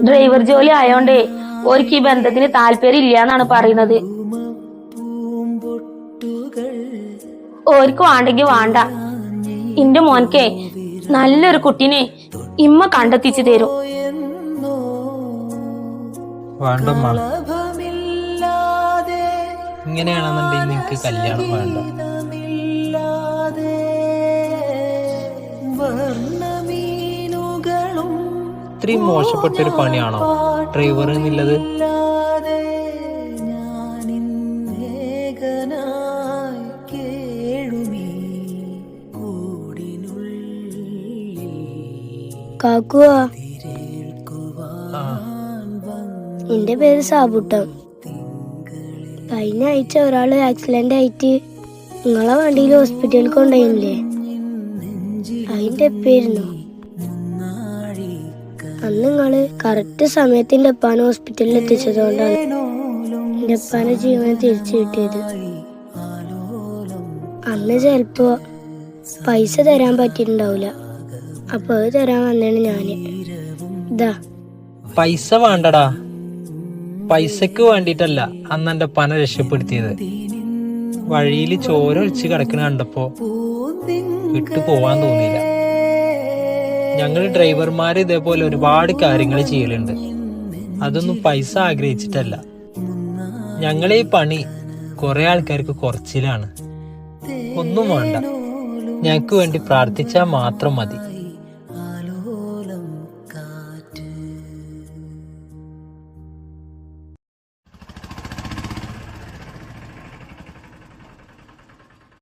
Driver ജോലി ആയോണ്ടേ ഓർക്ക് ഈ ബന്ധത്തിന് താല്പര്യം ഇല്ല എന്നാണ് പറയുന്നത്. ഓർക്ക് വേണ്ടെങ്കി വേണ്ട. ഇന്റെ മോൻക്കേ നല്ലൊരു കുട്ടീനെ ഇമ്മ കണ്ടെത്തിച്ചു തരും. വേണ്ടമ്മ, ഇങ്ങനെയാണെന്നുണ്ടെങ്കിൽ നിനക്ക് കല്യാണം വേണ്ട. ഇത്രയും മോശപ്പെട്ടൊരു പണിയാണോ ഡ്രൈവർ എന്നുള്ളത്? കാക്കുവാ, എന്റെ പേര് സാബുട്ടം. കഴിഞ്ഞ ആഴ്ച ഒരാള് ആക്സിഡന്റ് ആയിട്ട് നിങ്ങളെ വണ്ടിയിൽ ഹോസ്പിറ്റലിൽ കൊണ്ടുപോയില്ലേ? അതിന്റെ പേരുന്നു. അന്ന് നിങ്ങള് കറക്റ്റ് സമയത്തിന്റെ ഉപ്പാനെ ഹോസ്പിറ്റലിൽ എത്തിച്ചതുകൊണ്ടാണ് എന്റെ ഉപ്പാന്റെ ജീവൻ തിരിച്ചു കിട്ടിയത്. അന്ന് ചിലപ്പോ പൈസ തരാൻ പറ്റിയിട്ടുണ്ടാവില്ല. അപ്പൊ അത് തരാൻ വന്നാണ് ഞാന്. ഇതാ പൈസ വേണ്ടടാ. പൈസക്ക് വേണ്ടിട്ടല്ല അന്ന് എന്റെ പന രക്ഷപ്പെടുത്തിയത്. വഴിയിൽ ചോര ഒഴിച്ച് കിടക്കണ കണ്ടപ്പോ വിട്ടു പോവാൻ തോന്നിയില്ല. ഞങ്ങൾ ഡ്രൈവർമാര് ഇതേപോലെ ഒരുപാട് കാര്യങ്ങൾ ചെയ്യലുണ്ട്. അതൊന്നും പൈസ ആഗ്രഹിച്ചിട്ടല്ല. ഞങ്ങളെ ഈ പണി കുറെ ആൾക്കാർക്ക് കുറച്ചിലാണ്. ഒന്നും വേണ്ട, ഞങ്ങക്ക് വേണ്ടി പ്രാർത്ഥിച്ചാൽ മാത്രം മതി.